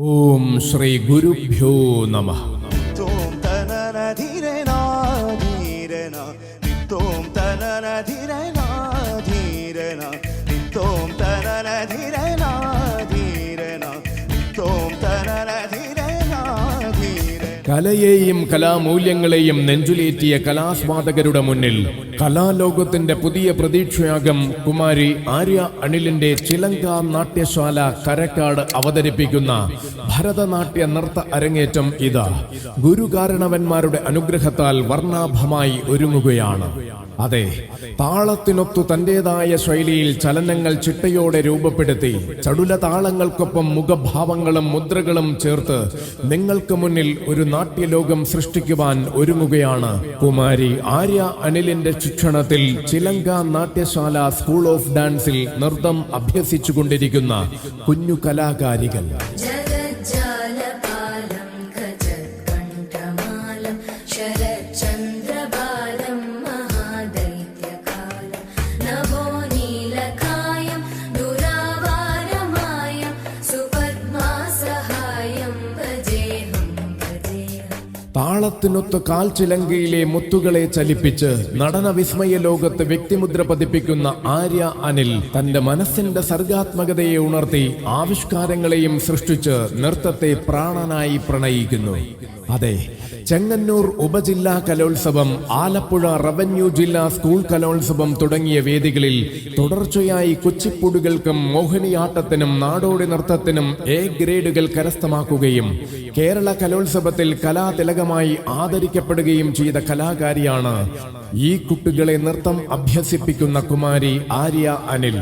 ഓം ശ്രീ ഗുരുഭ്യോ നമഃ. കലയെയും കലാമൂല്യങ്ങളെയും നെഞ്ചുലേറ്റിയ കലാസ്വാദകരുടെ മുന്നിൽ കലാലോകത്തിന്റെ പുതിയ പ്രതീക്ഷയാകം കുമാരി ആര്യ അനിലിന്റെ ചിലങ്ക നാട്യശാല കരക്കാട് അവതരിപ്പിക്കുന്ന ഭരതനാട്യ നൃത്ത അരങ്ങേറ്റം ഇതാ ഗുരുകാരണവന്മാരുടെ അനുഗ്രഹത്താൽ വർണ്ണാഭമായി ഒരുങ്ങുകയാണ്. അതെ, താളത്തിനൊത്തു തന്റേതായ ശൈലിയിൽ ചലനങ്ങൾ ചിട്ടയോടെ രൂപപ്പെടുത്തി ചടുല താളങ്ങൾക്കൊപ്പം മുഖഭാവങ്ങളും മുദ്രകളും ചേർത്ത് നിങ്ങൾക്ക് മുന്നിൽ ഒരു നാട്യലോകം സൃഷ്ടിക്കുവാൻ ഒരുങ്ങുകയാണ് കുമാരി ആര്യ അനിലിന്റെ ശിക്ഷണത്തിൽ ചിലങ്ക നാട്യശാല സ്കൂൾ ഓഫ് ഡാൻസിൽ നൃത്തം അഭ്യസിച്ചുകൊണ്ടിരിക്കുന്ന കുഞ്ഞു കലാകാരികൾ. താളത്തിനൊത്ത് കാൽച്ചിലങ്കയിലെ മുത്തുകളെ ചലിപ്പിച്ച് നടന വിസ്മയ ലോകത്ത് വ്യക്തിമുദ്ര പതിപ്പിക്കുന്ന ആര്യ അനിൽ തന്റെ മനസ്സിന്റെ സർഗാത്മകതയെ ഉണർത്തി ആവിഷ്കാരങ്ങളെയും സൃഷ്ടിച്ച് നൃത്തത്തെ പ്രാണനായി പ്രണയിക്കുന്നു. അതെ, ചെങ്ങന്നൂർ ഉപജില്ലാ കലോത്സവം, ആലപ്പുഴ റവന്യൂ ജില്ലാ സ്കൂൾ കലോത്സവം തുടങ്ങിയ വേദികളിൽ തുടർച്ചയായി കുച്ചിപ്പുടുകൾക്കും മോഹിനിയാട്ടത്തിനും നാടോടി നൃത്തത്തിനും എ ഗ്രേഡുകൾ കരസ്ഥമാക്കുകയും കേരള കലോത്സവത്തിൽ കലാതിലകമായി ആദരിക്കപ്പെടുകയും ചെയ്ത കലാകാരിയാണ് ഈ കുട്ടികളെ നൃത്തം അഭ്യസിപ്പിക്കുന്ന കുമാരി ആര്യ അനിൽ.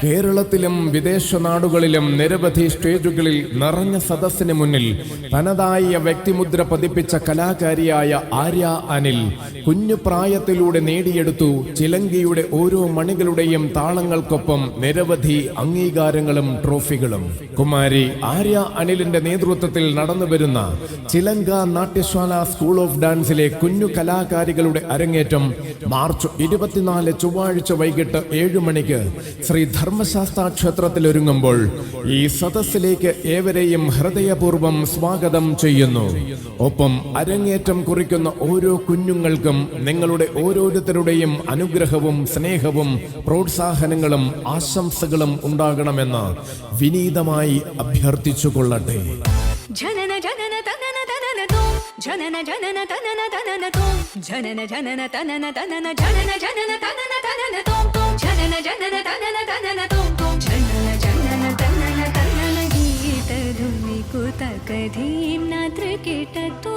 കേരളത്തിലും വിദേശ നാടുകളിലും നിരവധി സ്റ്റേജുകളിൽ നിറഞ്ഞ സദസ്സിന് മുന്നിൽ തനതായ വ്യക്തിമുദ്ര പതിപ്പിച്ച കലാകാരിയായ ആര്യ അനിൽ കുഞ്ഞു പ്രായത്തിലൂടെ നേടിയെടുത്തു ചിലങ്കയുടെ ഓരോ മണികളുടെയും താളങ്ങൾക്കൊപ്പം നിരവധി അംഗീകാരങ്ങളും ട്രോഫികളും. കുമാരി ആര്യ അനിലിന്റെ നേതൃത്വത്തിൽ നടന്നുവരുന്ന ചിലങ്ക നാട്യശാല സ്കൂൾ ഓഫ് ഡാൻസിലെ കുഞ്ഞു കലാകാരികളുടെ അരങ്ങേറ്റം മാർച്ച് 24 ചൊവ്വാഴ്ച വൈകിട്ട് 7 മണിക്ക് ശ്രീ ധർമ്മശാസ്ത്ര ക്ഷേത്രത്തിൽ ഒരുങ്ങുമ്പോൾ ഈ സദസ്സിലേക്ക് ഏവരെയും ഹൃദയപൂർവ്വം സ്വാഗതം ചെയ്യുന്നു. ഒപ്പം അരങ്ങേറ്റം കുറിക്കുന്ന ഓരോ കുഞ്ഞുങ്ങൾക്കും നിങ്ങളുടെ ഓരോരുത്തരുടെയും അനുഗ്രഹവും സ്നേഹവും പ്രോത്സാഹനങ്ങളും ആശംസകളും ഉണ്ടാകണമെന്ന് വിനീതമായി അഭ്യർത്ഥിച്ചുകൊള്ളട്ടെ. ജനന ജനന തനന തനന തോം ജനന ജനന തനന തനന തോം ജനന ജനന തനന തനന ജനന ജനന തനന തനന തോം തോം ജനന ജനന തനന തനന തോം തോം ജനന ജനന തനന തനന ഗീത ധുനി കുതക ധീം നാത്ര കേട്ട തോ